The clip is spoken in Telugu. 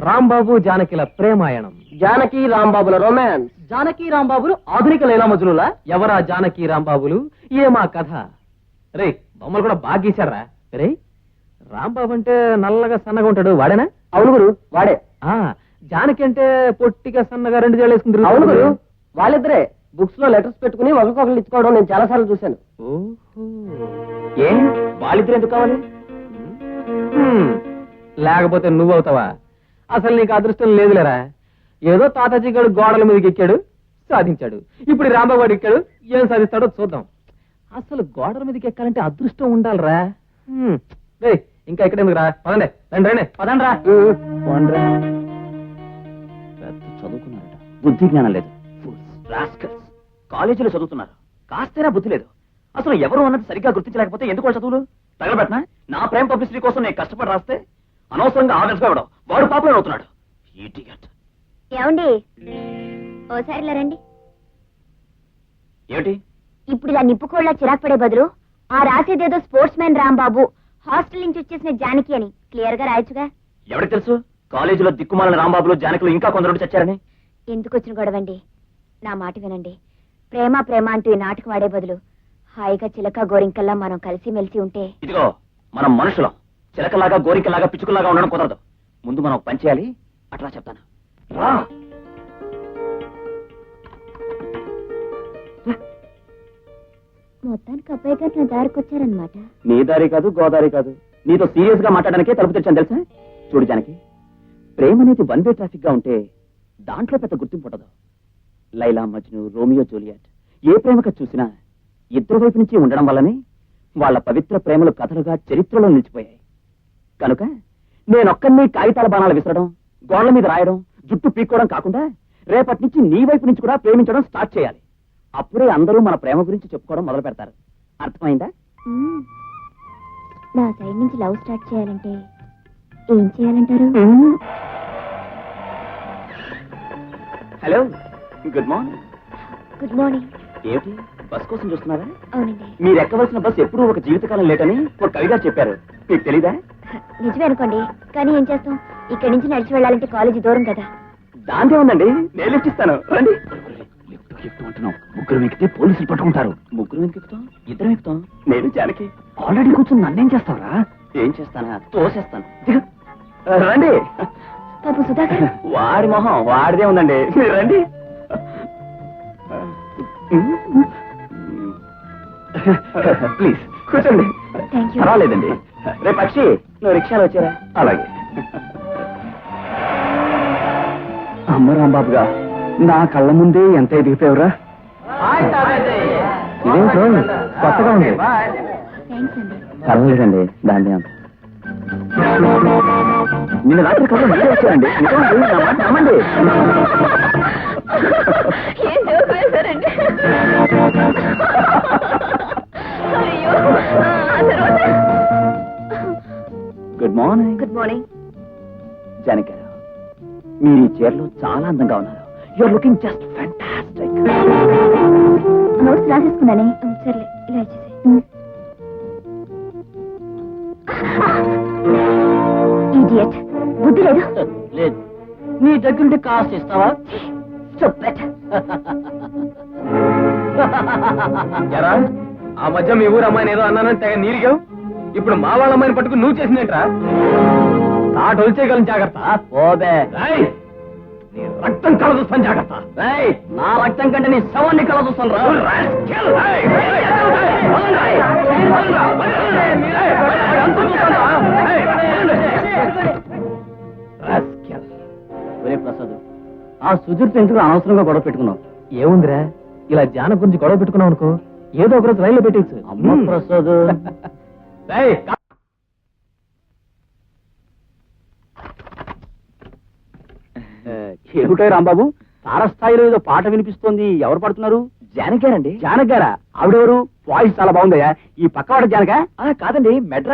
రాంబాబు జానకిల ప్రేమాయణం, జానకి రాంబాబుల రొమాన్స్. జానకి రాంబాబులు ఆధునిక లైలా మజ్నులా? ఎవరా జానకి రాంబాబులు, ఏమా కథ? రే బొమ్మలు కూడా బాగా గీశారా? రే రాంబాబు అంటే నల్లగా సన్నగా ఉంటాడు, వాడేనా? అవును గురు, వాడే. జానకి అంటే పొట్టిగా సన్నగా రెండు జేళ్ళు వేసుకుంటారు. అవును గురు, వాళ్ళిద్దరే. బుక్స్ లో లెటర్స్ పెట్టుకుని ఒకరికొకరు ఇచ్చుకోవడం నేను చాలా సార్లు చూశాను. ఏ వాళ్ళిద్దరు ఎందుకు కావాలి? లేకపోతే నువ్వవుతావా? అసలు నీకు అదృష్టం లేదులేరా. ఏదో తాతాజీ గారు గోడల మీదకి ఎక్కాడు, సాధించాడు. ఇప్పుడు రాంబాబు గారు ఎక్కాడు, ఏం సాధిస్తాడో చూద్దాం. అసలు గోడల మీదకి ఎక్కాలంటే అదృష్టం ఉండాలిరా. ఇంకా ఇక్కడ ఎందుకు రా, పదండి రండి రండి పదండి రా. చదువుకున్నారట, బుద్ధి జ్ఞానం లేదు. కాలేజీలో చదువుతున్నారు, కాస్తైనా బుద్ధి లేదు. అసలు ఎవరు అన్నది సరిగ్గా గుర్తించలేకపోతే ఎందుకు చదువులు తగలబెట్టినా? నా ప్రేమ పబ్లిసిటీ కోసం నేను కష్టపడి రాస్తే అనవసరంగా ఆవేశంగా ఇవ్వడం, వాడు పాపులర్ అవుతున్నాడు. ఏమండి ఓసారిలా రండి. ఏమిటి ఇప్పుడు ఇలా నిప్పుకోళ్ళ చిరాకు పడే బదులు ఆ రాసేదేదో స్పోర్ట్స్ మ్యాన్ రాంబాబు, హాస్టల్ నుంచి వచ్చేసిన జానకి అని క్లియర్ గా రాయొచ్చుగా. ఎవరికి తెలుసు కాలేజీలో దిక్కుమాలిన రాంబాబులు జానకులు ఇంకా కొందరు చచ్చారని? ఎందుకు వచ్చిన గొడవండి? నా మాట వినండి. ప్రేమ ప్రేమ అంటూ ఈ నాటకం ఆడే బదులు హాయిగా చిలక గోరింకల్లా మనం కలిసి మెలిసి ఉంటే. ఇదిగో మనం మనుషులం, చిలకలాగా గోరింకలాగా పిచ్చుకలాగా ఉండడం కుదరదు. ముందు మనం పని చేయాలి, అట్లా చెప్తాను రా. మొత్తానికి అబ్బాయి గారు నా దారికి వచ్చారనమాట. నీ దారి కాదు, గోదారి కాదు, నీతో సీరియస్ గా మాట్లాడడానికే తలుపు తెచ్చాను తెలుసా. చూడు జానకి, ప్రేమ అనేది వన్ వే ట్రాఫిక్ గా ఉంటే దాంట్లో పెద్ద గుర్తింపు ఉండదు. లైలా మజ్ను, రోమియో జూలియట్ ఏ ప్రేమక చూసినా ఇద్దరు వైపు నుంచి ఉండడం వల్లనే వాళ్ళ పవిత్ర ప్రేమలు కథలుగా చరిత్రలో నిలిచిపోయాయి. కనుక నేనొక్కడిని కాగితాల బాణాలు విసరడం, గోళ్ల మీద రాయడం, జుట్టు పీక్కోవడం కాకుండా రేపటి నుంచి నీ వైపు నుంచి కూడా ప్రేమించడం స్టార్ట్ చేయాలి. అప్పుడే అందరూ మన ప్రేమ గురించి చెప్పుకోవడం మొదలు పెడతారు. అర్థమైందా? నా సైడ్ నుంచి లవ్ స్టార్ట్ చేయాలంటే ఏం చేయాలంటారు? Hello, good morning. Good morning. ఏమిటి బస్ కోసం చూస్తున్నారా? అవునండి. మీరు ఎక్కవలసిన బస్ ఎప్పుడూ ఒక జీవితకాలం లేటని ఒక కవిగా చెప్పారు, మీకు తెలీదా? నిజమే అనుకోండి, కానీ ఏం చేస్తాం, ఇక్కడి నుంచి నడిచి వెళ్ళాలంటే కాలేజీ దూరం కదా. దాంతే ఉందండి, నేను లిఫ్ట్ ఇస్తాను, రండి. ముగ్గురు ఎక్కితే పోలీసులు పట్టుకుంటారు. ముగ్గురు ఎందుకు ఎక్కుతాం? ఇద్దరం ఎక్కుతాం. నేను జానకి. ఆల్రెడీ కూర్చొని నన్నేం చేస్తావరా? ఏం చేస్తానా, తోసేస్తాను. రండి. పాపం సుధాకర్. వాడి మొహం వాడిదే ఉందండి, మీరు రండి. ప్లీజ్ కూర్చోండి. పర్వాలేదండి. రేపు పక్షి నువ్వు రిక్షాలో వచ్చారా? అలాగే. అమ్మ రాంబాబుగా నా కళ్ళ ముందే ఎంత ఎదిగిపోయావురా. ఇదేంటో కొత్తగా ఉంది. పర్వాలేదండి, దాన్ని నిన్న రాత్రి కళ్ళు మీరే వచ్చారండి. నమ్మండి. Good morning. Good morning. Janaki garu, మీరు ఈ చీరలో చాలా అందంగా ఉన్నారు. You are looking just fantastic. Notes రాసేసుకున్నానే. సర్లే, ఇలా వచ్చేసి. ఇడియట్, బుద్ధి లేదు. లేదు, నీ దగ్గరుండి కాస్ట్ ఇస్తావా? ఎరా, ఆ మధ్య మీ ఊరు అమ్మాయిని ఏదో అన్నానని తెగ నీరిగావు. ఇప్పుడు మా వాళ్ళ అమ్మాయిని పట్టుకుని నువ్వు చేసిందేంట్రా? తాట వచ్చేయగలను, జాగ్రత్త. ఓబే, నీ రక్తం కలదూస్తాను, జాగ్రత్త. నా రక్తం కంటే నీ శవాన్ని కలదూస్తాను రా. ప్రసాద్, ఆ సుధీర్తో ఎందుకు అనవసరంగా గొడవ పెట్టుకున్నావు? ఏముందిరా, ఇలా జాన గురించి గొడవ పెట్టుకున్నావు అనుకో, ఏదో ఒకరోజు రైల్లో పెట్టేచ్చు. అమ్మ ప్రసాద్, ఏమిటో రాంబాబు, తారస్థాయిలో ఏదో పాట వినిపిస్తోంది, ఎవరు పాడుతున్నారు? జానకి గారండి. జానక్ గారా? ఆవిడెవరు? వాయిస్ చాలా బాగుందయ్యా. ఈ పక్కవాడ జానక? కాదండి, మెడ్రాస్